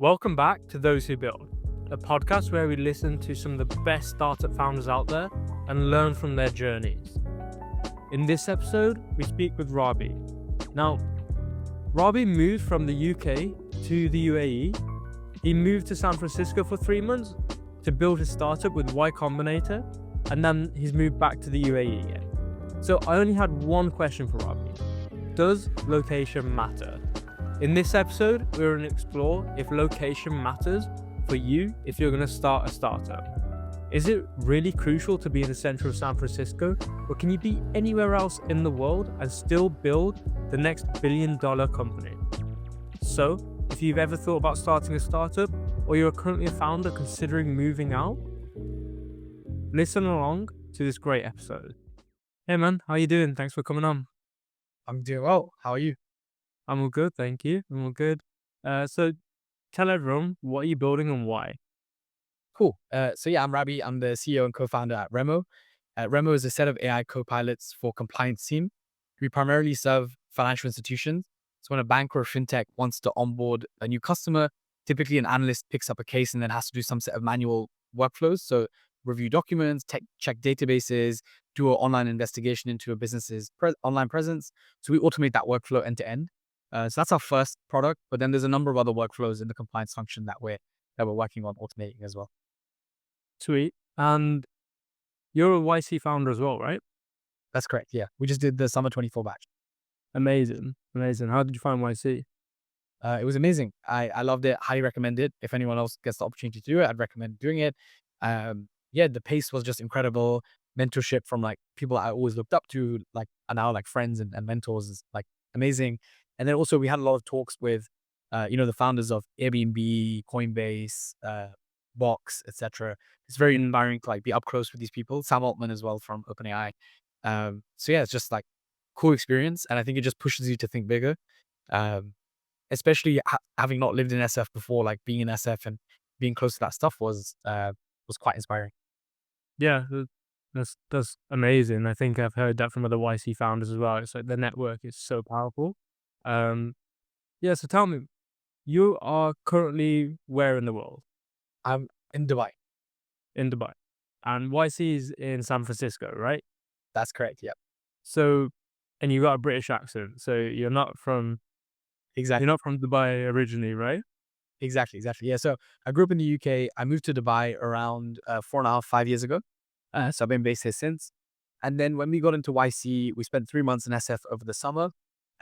Welcome back to Those Who Build, a podcast where we listen to some of the best startup founders out there and learn from their journeys. In this episode, we speak with Rabii. Now, Rabii moved from the UK to the UAE. He moved to San Francisco for 3 months to build his startup with Y Combinator, and then he's moved back to the UAE again. So I only had one question for Rabii. Does location matter? In this episode, we're going to explore if location matters for you if you're going to start a startup. Is it really crucial to be in the center of San Francisco, or can you be anywhere else in the world and still build the next billion-dollar company? So, if you've ever thought about starting a startup, or you're currently a founder considering moving out, listen along to this great episode. Hey man, how you doing? Thanks for coming on. I'm doing well. How are you? I'm all good, thank you. I'm all good. So tell everyone, what are you building and why? Cool. I'm Rabii. I'm the CEO and co-founder at Remo. Remo is a set of AI co-pilots for compliance team. We primarily serve financial institutions. So when a bank or a fintech wants to onboard a new customer, typically an analyst picks up a case and then has to do some set of manual workflows. So review documents, check databases, do an online investigation into a business's online presence. So we automate that workflow end to end. So that's our first product, but then there's a number of other workflows in the compliance function that we're working on automating as well. Sweet. And you're a YC founder as well, right? That's correct. Yeah, we just did the summer 24 batch. Amazing. How did you find YC? It was amazing. I loved it. Highly recommend it. If anyone else gets the opportunity to do it, I'd recommend doing it. The pace was just incredible. Mentorship from like people I always looked up to, like are now like friends and mentors is like amazing. And then also we had a lot of talks with, the founders of Airbnb, Coinbase, Box, etc. It's very inspiring to like be up close with these people. Sam Altman as well from OpenAI. It's just like cool experience, and I think it just pushes you to think bigger. Especially having not lived in SF before, like being in SF and being close to that stuff was quite inspiring. Yeah, that's amazing. I think I've heard that from other YC founders as well. It's like the network is so powerful. So tell me, you are currently where in the world? I'm in Dubai. In Dubai. And YC is in San Francisco, right? That's correct. Yep. So, and you got a British accent, so you're not from Exactly. Dubai originally, right? Exactly. Yeah. So I grew up in the UK. I moved to Dubai around 4.5, 5 years ago. So I've been based here since. And then when we got into YC, we spent 3 months in SF over the summer.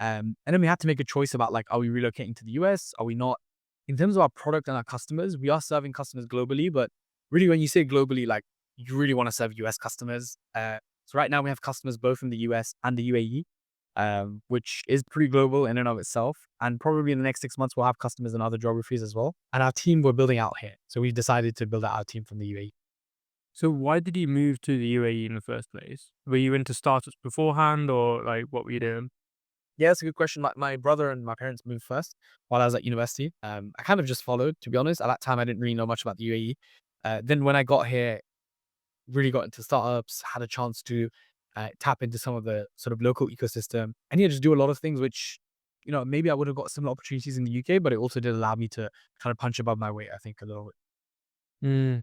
And then we had to make a choice about like, are we relocating to the US? Are we not? In terms of our product and our customers, we are serving customers globally, but really when you say globally, like you really want to serve US customers. So right now we have customers both in the US and the UAE, which is pretty global in and of itself. And probably in the next 6 months, we'll have customers in other geographies as well. And our team we're building out here. So we've decided to build out our team from the UAE. So why did you move to the UAE in the first place? Were you into startups beforehand, or like what were you doing? Yeah, that's a good question. My brother and my parents moved first while I was at university. I kind of just followed, to be honest. At that time, I didn't really know much about the UAE. Then when I got here, really got into startups, had a chance to tap into some of the sort of local ecosystem, and just do a lot of things which, maybe I would have got similar opportunities in the UK, but it also did allow me to kind of punch above my weight, I think, a little bit. Mm.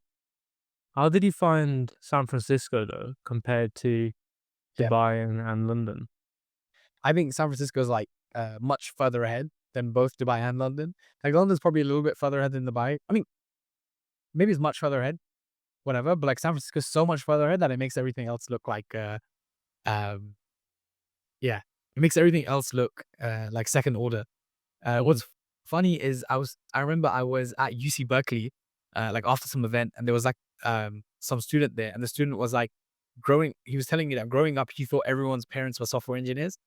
How did you find San Francisco though, compared to Yeah. Dubai and London? I think San Francisco is like much further ahead than both Dubai and London. Like London's probably a little bit further ahead than Dubai. I mean, maybe it's much further ahead, whatever. But like San Francisco is so much further ahead that it makes everything else look like, um, yeah, it makes everything else look like second order. What's funny is I remember I was at UC Berkeley, like after some event, and there was like some student there, and the student was like he was telling me that growing up, he thought everyone's parents were software engineers.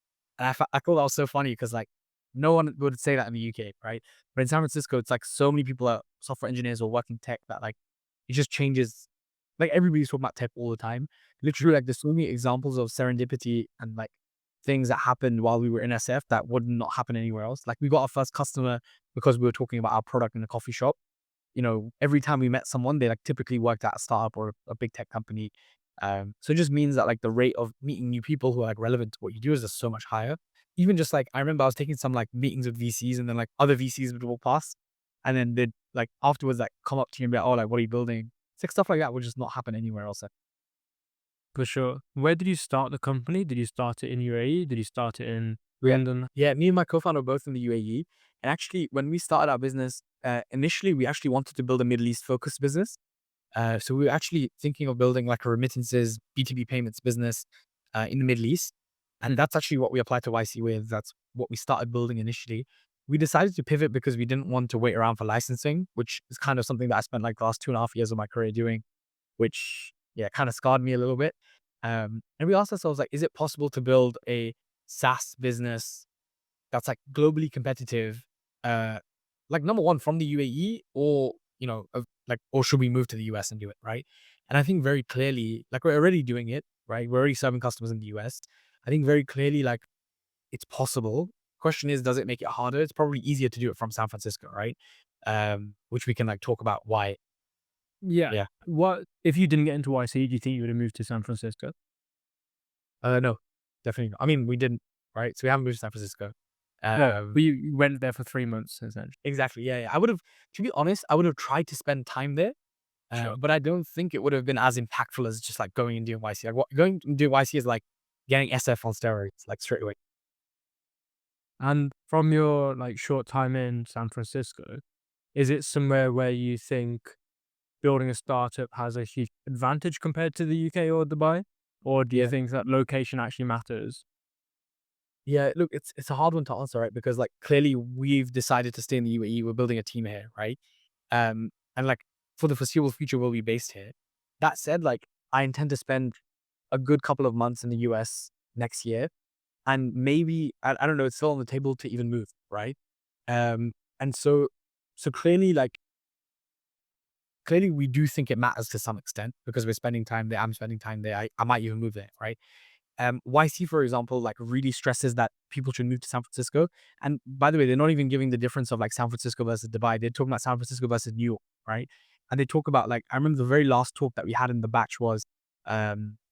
And I thought that was so funny because like no one would say that in the UK, right? But in San Francisco, it's like so many people are software engineers or working tech that like it just changes. Like everybody's talking about tech all the time. Literally, like there's so many examples of serendipity and like things that happened while we were in SF that would not happen anywhere else. Like we got our first customer because we were talking about our product in a coffee shop. Every time we met someone, they like typically worked at a startup or a big tech company. So it just means that like the rate of meeting new people who are like relevant to what you do is just so much higher. Even just like, I remember I was taking some like meetings with VCs and then like other VCs would walk past and then they'd like afterwards like come up to you and be like, oh, like what are you building? It's like stuff like that would just not happen anywhere else. For sure. Where did you start the company? Did you start it in UAE? Did you start it in Yeah. London? Yeah, me and my co-founder are both in the UAE. And actually, when we started our business, initially we actually wanted to build a Middle East focused business. So we were actually thinking of building like a remittances B2B payments business in the Middle East. And that's actually what we applied to YC with. That's what we started building initially. We decided to pivot because we didn't want to wait around for licensing, which is kind of something that I spent like the last 2.5 years of my career doing, which yeah, kind of scarred me a little bit. And we asked ourselves like, is it possible to build a SaaS business that's like globally competitive, uh, like number one from the UAE, or like, or should we move to the US and do it right? And I think very clearly, like we're already doing it, right? We're already serving customers in the US. I think very clearly, like it's possible. Question is, does it make it harder? It's probably easier to do it from San Francisco, right? Which we can like talk about why. Yeah. Yeah. What if you didn't get into YC? Do you think you would have moved to San Francisco? No, definitely not. I mean, we didn't, right? So we haven't moved to San Francisco. No, Um, but you went there for 3 months essentially. exactly. Yeah, yeah. I would have, to be honest, I would have tried to spend time there. Sure. But I don't think it would have been as impactful as just like going and doing YC. Like going and doing YC is like getting SF on steroids, like straight away. And from your like short time in San Francisco, is it somewhere where you think building a startup has a huge advantage compared to the UK or Dubai? Or do you Yeah. think that location actually matters? Yeah, look, it's a hard one to answer, right? Because like clearly we've decided to stay in the UAE. We're building a team here, right? And like for the foreseeable future, we'll be based here. That said, like I intend to spend a good couple of months in the US next year, and maybe I don't know. It's still on the table to even move, right? And so clearly, like clearly we do think it matters to some extent because we're spending time there. I'm spending time there. I might even move there, right? YC, for example, like really stresses that people should move to San Francisco. And by the way, they're not even giving the difference of like San Francisco versus Dubai. They're talking about San Francisco versus New York, right? And they talk about like, I remember the very last talk that we had in the batch was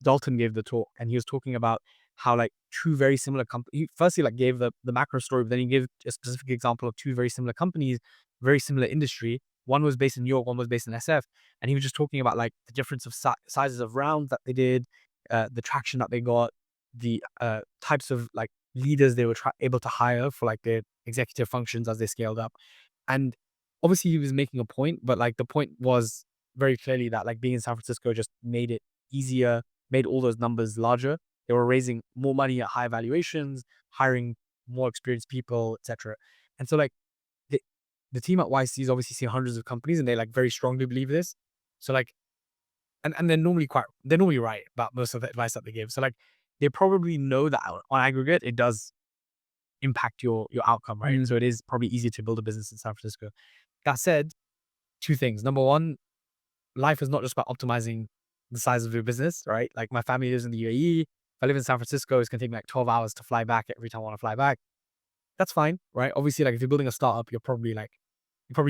Dalton gave the talk and he was talking about how like two very similar companies, he firstly like gave the macro story, but then he gave a specific example of two very similar companies, very similar industry. One was based in New York, one was based in SF. And he was just talking about like the difference of sizes of rounds that they did, the traction that they got, the types of like leaders they were able to hire for like their executive functions as they scaled up. And obviously he was making a point, but like the point was very clearly that like being in San Francisco just made it easier, made all those numbers larger. They were raising more money at high valuations, hiring more experienced people, etc. And so like the, the team at YC has obviously seen hundreds of companies and they like very strongly believe this. So like and they're normally right about most of the advice that they give. So like they probably know that on aggregate it does impact your outcome, right? Mm. So it is probably easier to build a business in San Francisco. That said, two things. Number one, life is not just about optimizing the size of your business, right? Like my family lives in the UAE. If I live in San Francisco, it's gonna take me like 12 hours to fly back every time I want to fly back. That's fine, right? Obviously, like if you're building a startup, you probably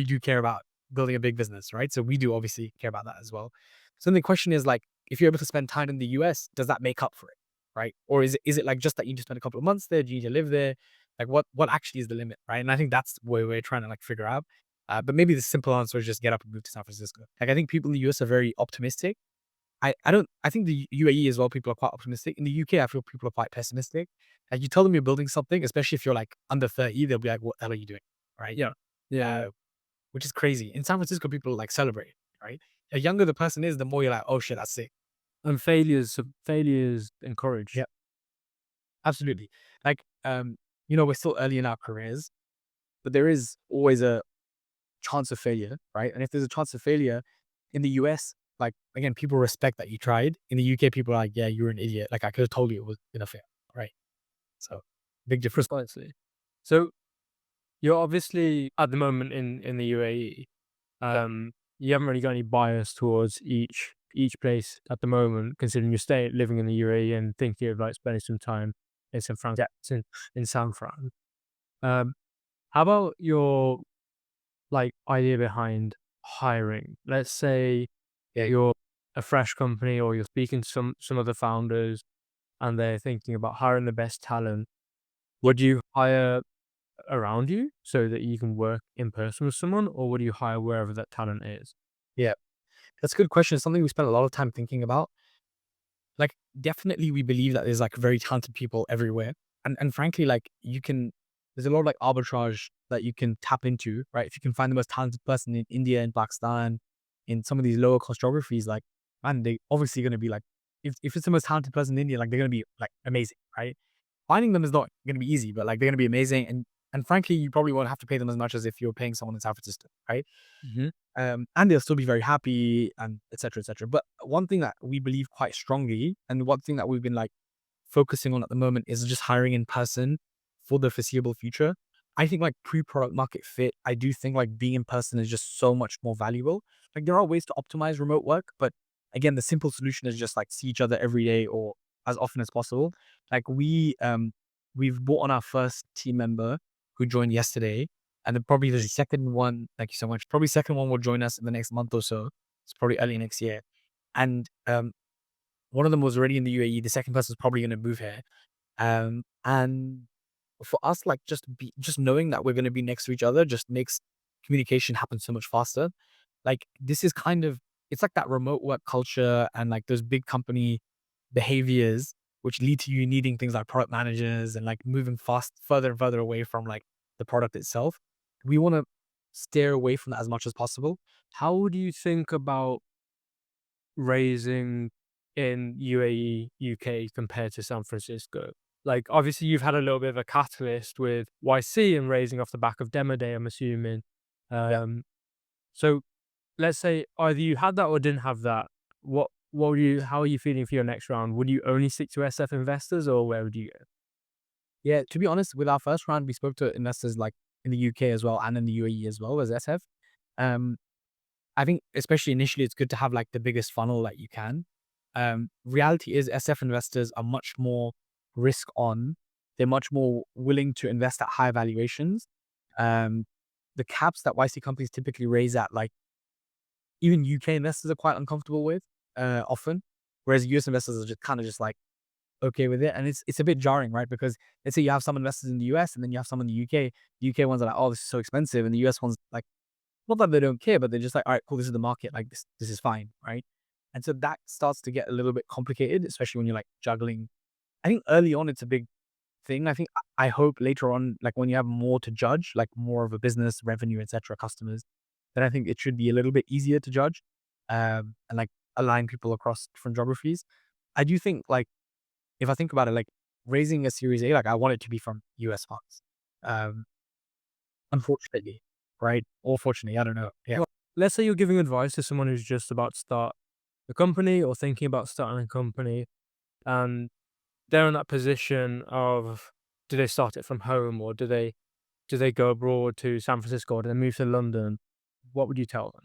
do care about building a big business, right? So we do obviously care about that as well. So then the question is like, if you're able to spend time in the US, does that make up for it, right? Or is it like just that you need to spend a couple of months there? Do you need to live there? Like what actually is the limit, right? And I think that's where we're trying to like figure out. But maybe the simple answer is just get up and move to San Francisco. Like I think people in the US are very optimistic. I think the UAE as well, people are quite optimistic. In the UK, I feel people are quite pessimistic. Like you tell them you're building something, especially if you're like under 30, they'll be like, what the hell are you doing? Right. Yeah. Yeah. Yeah. Uh, which is crazy. In San Francisco, people like celebrate, right? The younger the person is, the more you're like, oh shit, that's sick. And failures encouraged. Yeah, absolutely. Like, we're still early in our careers, but there is always a chance of failure, right? And if there's a chance of failure in the US, like again, people respect that you tried. In the UK, people are like, yeah, you're an idiot. Like I could have told you it was gonna fail, right? So big difference. Precisely. So you're obviously at the moment in the UAE. You haven't really got any bias towards each place at the moment, considering you stay living in the UAE and thinking of like spending some time in San Fran. Yeah, In San Fran. Um, how about your like idea behind hiring? Let's say yeah, you're a fresh company or you're speaking to some of the founders and they're thinking about hiring the best talent. Would you hire around you so that you can work in person with someone, or would you hire wherever that talent is? Yeah, that's a good question. It's something we spent a lot of time thinking about. Like, definitely we believe that there's like very talented people everywhere. And frankly, like there's a lot of like arbitrage that you can tap into, right? If you can find the most talented person in India and Pakistan, in some of these lower cost geographies, like, man, they obviously going to be like, if it's the most talented person in India, like they're going to be like amazing, right? Finding them is not going to be easy, but like they're going to be amazing. And frankly, you probably won't have to pay them as much as if you're paying someone in San Francisco, right? Hmm. And they'll still be very happy and et cetera, et cetera. But one thing that we believe quite strongly, and one thing that we've been like focusing on at the moment, is just hiring in person for the foreseeable future. I think like pre-product market fit, I do think like being in person is just so much more valuable. Like there are ways to optimize remote work, but again, the simple solution is just like see each other every day or as often as possible. Like we've brought on our first team member who joined yesterday, and then probably the second one, thank you so much. Probably second one will join us in the next month or so. It's probably early next year. And one of them was already in the UAE. The second person is probably going to move here. And for us, like just knowing that we're going to be next to each other just makes communication happen so much faster. Like this is kind of, it's like that remote work culture and like those big company behaviors which lead to you needing things like product managers and like moving further and further away from like the product itself. We want to steer away from that as much as possible. How do you think about raising in UAE, UK compared to San Francisco? Like, obviously, you've had a little bit of a catalyst with YC and raising off the back of Demo Day, I'm assuming. Yeah. So let's say either you had that or didn't have that. How are you feeling for your next round? Would you only stick to SF investors or where would you go? Yeah, to be honest, with our first round, we spoke to investors like in the UK as well and in the UAE as well as SF. Um, I think especially initially, it's good to have like the biggest funnel that you can. Reality is SF investors are much more risk on. They're much more willing to invest at high valuations. Um, the caps that YC companies typically raise at, like even UK investors are quite uncomfortable with often, whereas US investors are just kind of just like okay with it. And it's a bit jarring, right? Because let's say you have some investors in the US and then you have some in the UK. The UK ones are like, oh, this is so expensive. And the US ones like, not that they don't care, but they're just like, all right, cool, this is the market. Like this is fine, right? And so that starts to get a little bit complicated, especially when you're like juggling. I think early on it's a big thing. I think I hope later on, like when you have more to judge, like more of a business, revenue, etc., customers, then I think it should be a little bit easier to judge, and like align people across different geographies. I do think like if I think about it, like raising a Series A, like I want it to be from US funds. Um, unfortunately, right? Or fortunately, I don't know. Yeah. Well, let's say you're giving advice to someone who's just about to start a company or thinking about starting a company, and they're in that position of, do they start it from home or do they go abroad to San Francisco or do they move to London? What would you tell them?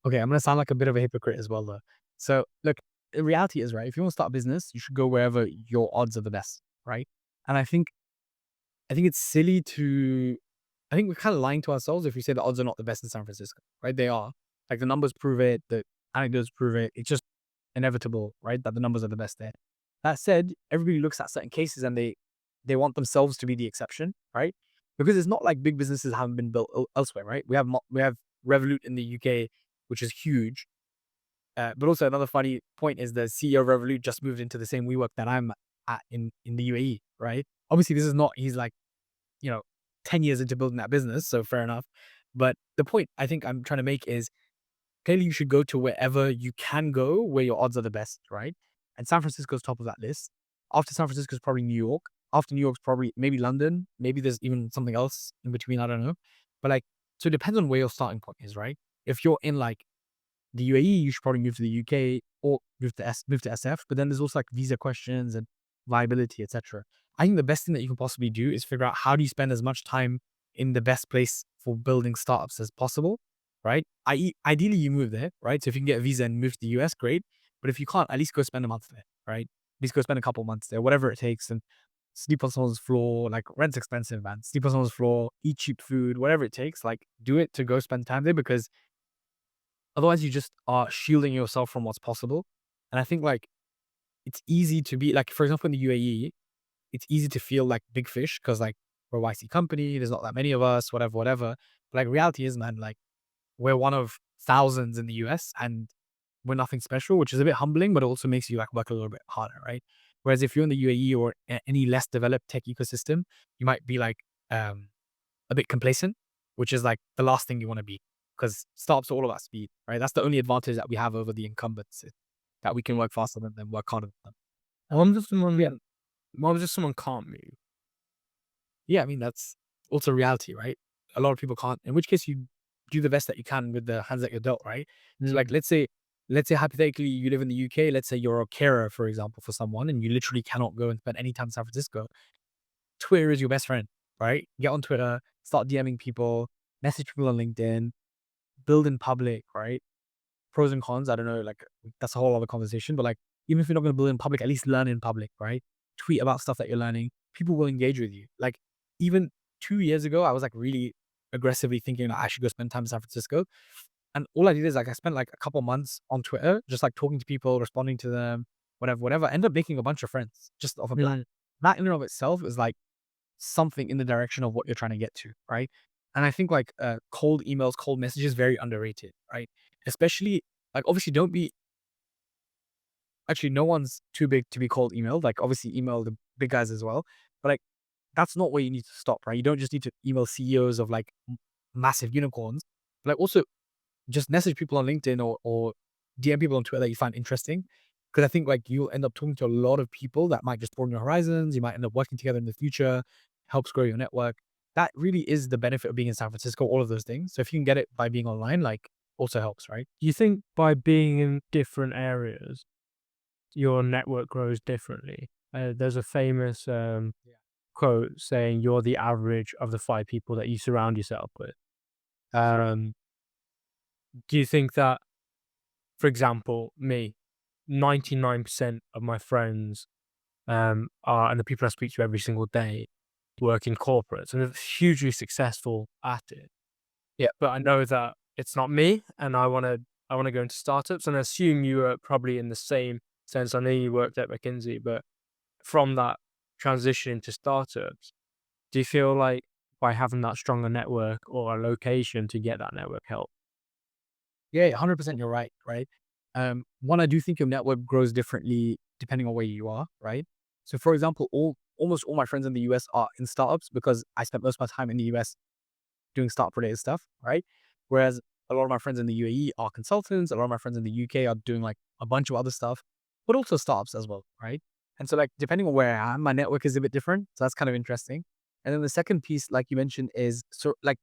Okay, I'm gonna sound like a bit of a hypocrite as well, though. So, look, the reality is, right? If you want to start a business, you should go wherever your odds are the best, right? And I think it's silly to. I think we're kind of lying to ourselves if we say the odds are not the best in San Francisco, right? They are. Like the numbers prove it, the anecdotes prove it. It's just inevitable, right? That the numbers are the best there. That said, everybody looks at certain cases and they want themselves to be the exception, right? Because it's not like big businesses haven't been built elsewhere, right? We have Revolut in the UK, which is huge. But also another funny point is the CEO of Revolut just moved into the same WeWork that I'm at in the UAE, right? Obviously, this is not. He's like, you know, 10 years into building that business, so fair enough. But the point I think I'm trying to make is clearly you should go to wherever you can go where your odds are the best, right? And San Francisco's top of that list. After San Francisco is probably New York. After New York's probably maybe London. Maybe there's even something else in between. I don't know. But like, so it depends on where your starting point is, right? If you're in like the UAE, you should probably move to the UK or move to SF. But then there's also like visa questions and viability, etc. I think the best thing that you can possibly do is figure out how do you spend as much time in the best place for building startups as possible, right? Ideally, you move there, right? So if you can get a visa and move to the US, great. But if you can't, at least go spend a month there, right? At least go spend a couple months there, whatever it takes, and sleep on someone's floor. Like rent's expensive, man. Sleep on someone's floor, eat cheap food, whatever it takes. Like do it to go spend time there because otherwise you just are shielding yourself from what's possible. And I think like it's easy to be like, for example, in the UAE, it's easy to feel like big fish because like we're a YC company. There's not that many of us, whatever, whatever. But like reality is, man, like we're one of thousands in the US and we're nothing special, which is a bit humbling, but it also makes you like work a little bit harder, right? Whereas if you're in the UAE or any less developed tech ecosystem, you might be like a bit complacent, which is like the last thing you want to be because startups are all about speed, right? That's the only advantage that we have over the incumbents, that we can work faster than them, work harder than them. What if someone, yeah, what if someone can't move? Yeah, I mean, that's also reality, right? A lot of people can't, in which case you do the best that you can with the hands that you're dealt, right? So like, Mm. let's say hypothetically you live in the UK, let's say you're a carer, for example, for someone and you literally cannot go and spend any time in San Francisco. Twitter is your best friend, right? Get on Twitter, start DMing people, message people on LinkedIn, build in public, right? Pros and cons, I don't know, like that's a whole other conversation, but like even if you're not going to build in public, at least learn in public, right? Tweet about stuff that you're learning. People will engage with you. Like even 2 years ago, I was like really aggressively thinking that I should go spend time in San Francisco. And all I did is like I spent like a couple months on Twitter, just like talking to people, responding to them, whatever, whatever. End up making a bunch of friends just off of that. Mm. That in and of itself is like something in the direction of what you're trying to get to, right? And I think like cold emails, cold messages, very underrated, right? Especially like obviously don't be actually no one's too big to be cold emailed. Like obviously email the big guys as well, but like that's not where you need to stop, right? You don't just need to email CEOs of like massive unicorns, but like also just message people on LinkedIn or DM people on Twitter that you find interesting. Because I think like you'll end up talking to a lot of people that might just broaden your horizons. You might end up working together in the future, helps grow your network. That really is the benefit of being in San Francisco, all of those things. So if you can get it by being online, like also helps, right? Do you think by being in different areas, your network grows differently? There's a famous Yeah. quote saying you're the average of the 5 people that you surround yourself with. Um, do you think that, for example, me, 99% of my friends are, and the people I speak to every single day, work in corporates and are hugely successful at it. Yeah. But I know that it's not me, and I want to go into startups. And I assume you are probably in the same sense. I know you worked at McKinsey, but from that transition into startups, do you feel like by having that stronger network or a location to get that network help? Yeah, 100% you're right, right? One, I do think your network grows differently depending on where you are, right? So for example, almost all my friends in the US are in startups because I spent most of my time in the US doing startup related stuff, right? Whereas a lot of my friends in the UAE are consultants, a lot of my friends in the UK are doing like a bunch of other stuff, but also startups as well, right? And so like depending on where I am, my network is a bit different. So that's kind of interesting. And then the second piece, like you mentioned, is so like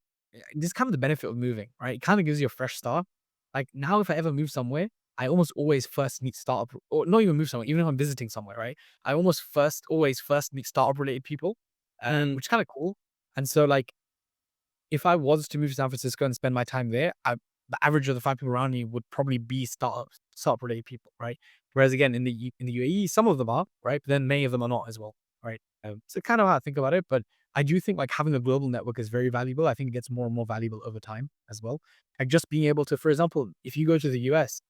this is kind of the benefit of moving, right? It kind of gives you a fresh start. Like now, if I ever move somewhere, I almost always first meet startup, or not even move somewhere, even if I'm visiting somewhere, right? I almost always first meet startup related people, which is kind of cool. And so like if I was to move to San Francisco and spend my time there, the average of the 5 people around me would probably be startup related people, right? Whereas again, in the UAE, some of them are, right? But then many of them are not as well, right? So kind of how I think about it, but I do think like having a global network is very valuable. I think it gets more and more valuable over time as well. Like just being able to, for example, if you go to the US,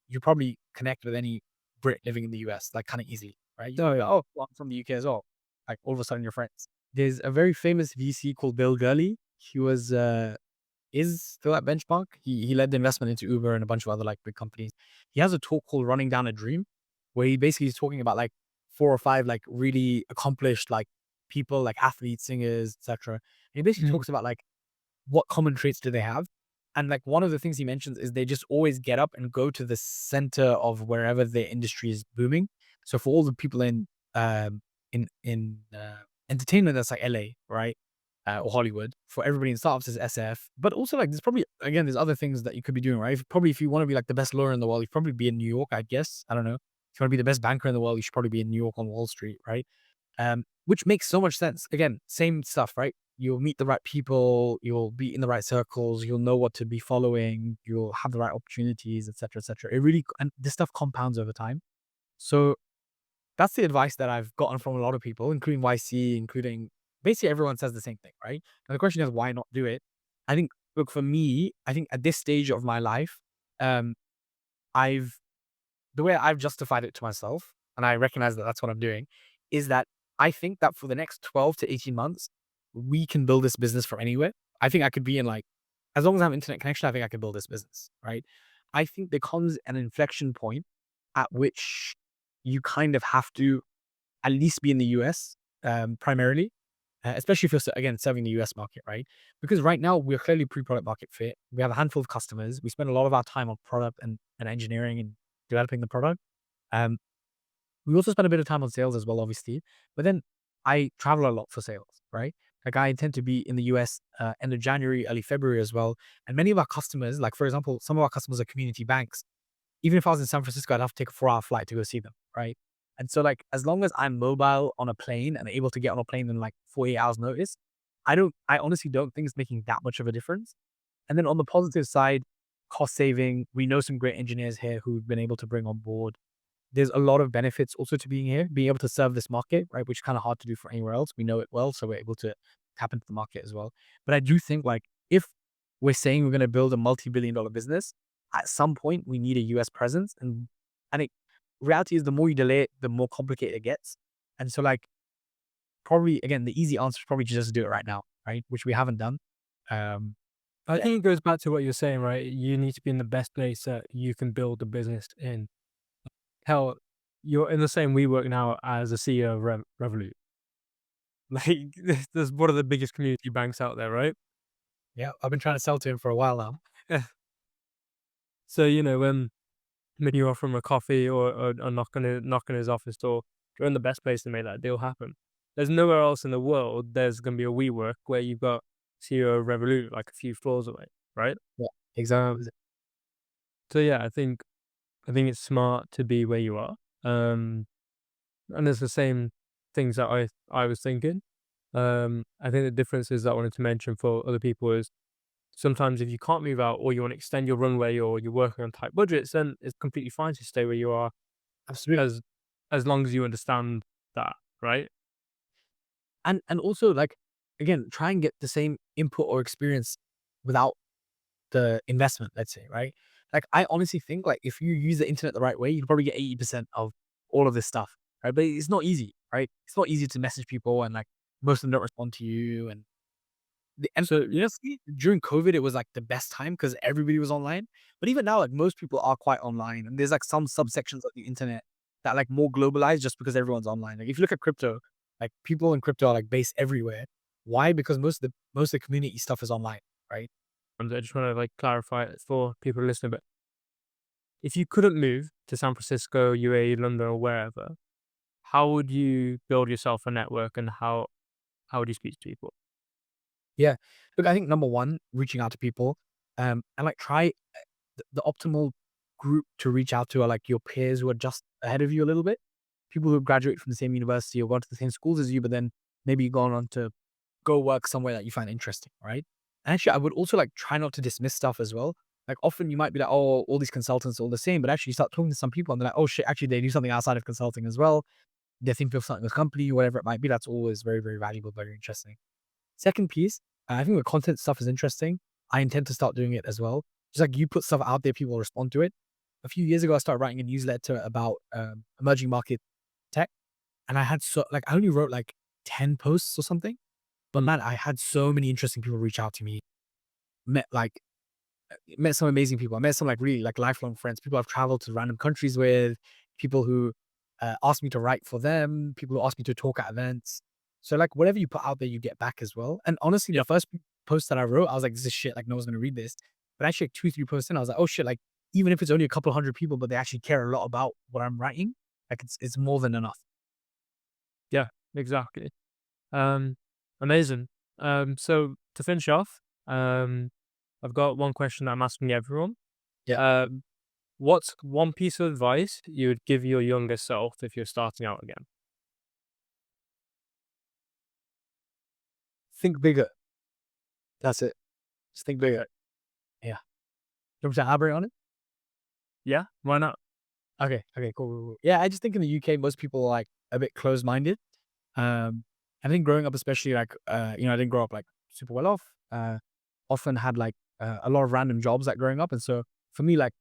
you probably connect with any Brit living in the US like kind of easily, right? You know, oh, well, I'm from the UK as well. Like all of a sudden you're friends. There's a very famous VC called Bill Gurley. He was is still at Benchmark. He led the investment into Uber and a bunch of other like big companies. He has a talk called Running Down a Dream, where he basically is talking about like 4 or 5 like really accomplished like people, like athletes, singers, etc. And he basically talks about like what common traits do they have? And like one of the things he mentions is they just always get up and go to the center of wherever their industry is booming. So for all the people in entertainment, that's like LA, right? Or Hollywood. For everybody in startups is SF. But also like there's probably again there's other things that you could be doing, right? Probably if you want to be like the best lawyer in the world, you probably be in New York, I guess. I don't know. If you want to be the best banker in the world, you should probably be in New York on Wall Street, right? Which makes so much sense. Again, same stuff, right? You'll meet the right people, you'll be in the right circles, you'll know what to be following, you'll have the right opportunities, etc., etc. It really and this stuff compounds over time. So that's the advice that I've gotten from a lot of people, including YC, including basically everyone says the same thing, right? And the question is why not do it? I think look for me, I think at this stage of my life, um, I've the way I've justified it to myself, and I recognize that that's what I'm doing, is that I think that for the next 12 to 18 months, we can build this business from anywhere. I think I could be in like, as long as I have internet connection, I think I can build this business, right? I think there comes an inflection point at which you kind of have to at least be in the US primarily, especially if you're, again, serving the US market, right? Because right now we're clearly pre-product market fit. We have a handful of customers. We spend a lot of our time on product and engineering and developing the product. Um, we also spend a bit of time on sales as well, obviously. But then I travel a lot for sales, right? Like I intend to be in the US end of January, early February as well. And many of our customers, like for example, some of our customers are community banks. Even if I was in San Francisco, I'd have to take a 4-hour flight to go see them, right? And so like as long as I'm mobile on a plane and able to get on a plane in like 48 hours notice, I honestly don't think it's making that much of a difference. And then on the positive side, cost saving, we know some great engineers here who've been able to bring on board. There's a lot of benefits also to being here, being able to serve this market, right? Which is kind of hard to do for anywhere else. We know it well, so we're able to tap into the market as well. But I do think like if we're saying we're going to build a multi-billion-dollar business, at some point we need a US presence. And reality is the more you delay it, the more complicated it gets. And so like probably again, the easy answer is probably to just do it right now, right? Which we haven't done. Um, I yeah, think it goes back to what you're saying, right? You need to be in the best place that you can build a business in. Hell, you're in the same WeWork now as a CEO of Revolut. Like, there's one of the biggest community banks out there, right? yeah, I've been trying to sell to him for a while now. So, when you offer him a coffee or knock on his office door, you're in the best place to make that deal happen. There's nowhere else in the world there's going to be a WeWork where you've got CEO of Revolut like a few floors away, right? Yeah, Um, exactly. so yeah, I think it's smart to be where you are. And it's the same things that I was thinking. I think the difference is that I wanted to mention for other people is sometimes if you can't move out or you want to extend your runway or you're working on tight budgets, then it's completely fine to stay where you are Absolutely. as long as you understand that, right? And also like again, try and get the same input or experience without the investment, let's say, right? Like I honestly think like if you use the internet the right way, you'd probably get 80% of all of this stuff. Right. But it's not easy, right? It's not easy to message people and like most of them don't respond to you. And So yeah, honestly, during COVID, it was like the best time because everybody was online. But even now, like most people are quite online. And there's like some subsections of the internet that like more globalized just because everyone's online. Like if you look at crypto, like people in crypto are like based everywhere. Why? Because most of the community stuff is online, right? and I just want to like clarify it for people listening. But if you couldn't move to San Francisco, UAE, London, or wherever, how would you build yourself a network and how would you speak to people? Yeah. Look, I think number one, reaching out to people, and like try the optimal group to reach out to are like your peers who are just ahead of you a little bit. People who graduate from the same university or gone to the same schools as you, but then maybe gone on to go work somewhere that you find interesting, right? And actually, I would also like try not to dismiss stuff as well. Like often you might be like, oh, all these consultants are all the same, but actually you start talking to some people and they're like, oh shit, actually they do something outside of consulting as well. They think of something with company, whatever it might be. That's always very, very valuable, very interesting. Second piece, I think the content stuff is interesting. I intend to start doing it as well. Just like you put stuff out there, people respond to it. A few years ago, I started writing a newsletter about emerging market tech, and I only wrote like 10 posts or something. But man, I had so many interesting people reach out to me. Met like met some amazing people. I met some like really like lifelong friends. People I've traveled to random countries with. People who asked me to write for them. People who asked me to talk at events. So like whatever you put out there, you get back as well. And honestly, the Yep. first post that I wrote, I was like, "This is shit. Like no one's gonna read this." But actually, like 2, 3 posts in, I was like, "Oh shit!" Like even if it's only a couple hundred people, but they actually care a lot about what I'm writing, like it's more than enough. Yeah, exactly. Um, Amazing. So to finish off, I've got one question that I'm asking everyone. Yeah. Um, what's one piece of advice you would give your younger self if you're starting out again? Think bigger. That's it. Just think bigger. Yeah. You want me to elaborate on it? Yeah, why not? Okay. Okay. Cool. Cool, cool. Yeah. I just think in the UK, most people are like a bit closed minded. I think growing up, especially like, I didn't grow up like super well off. Often had like a lot of random jobs like growing up. And so for me, like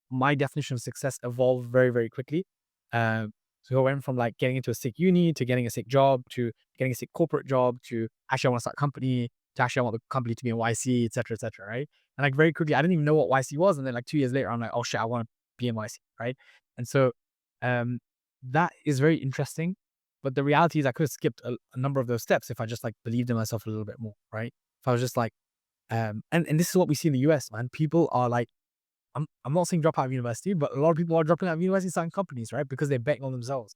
my definition of success evolved very, very quickly. So I went from like getting into a sick uni to getting a sick job to getting a sick corporate job to actually I want to start a company to actually I want the company to be in YC, et cetera, right? And like very quickly, I didn't even know what YC was. And then like 2 years later, I'm like, oh shit, I want to be in YC, right? And so um, that is very interesting. But the reality is I could have skipped a number of those steps if I just like believed in myself a little bit more, right? If I was just like, and this is what we see in the US, man. People are like, I'm not saying drop out of university, but a lot of people are dropping out of university starting companies, right? Because they're betting on themselves.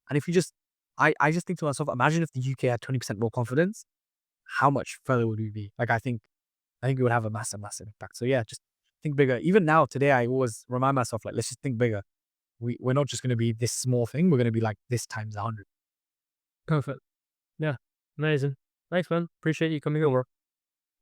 And if you just, I just think to myself, imagine if the UK had 20% more confidence, how much further would we be? Like, I think it would have a massive, massive impact. So yeah, just think bigger. Even now, today, I always remind myself, like, let's just think bigger. We're not just going to be this small thing. We're going to be like this times 100. Perfect. Yeah. Amazing. Thanks, man. Appreciate you coming over.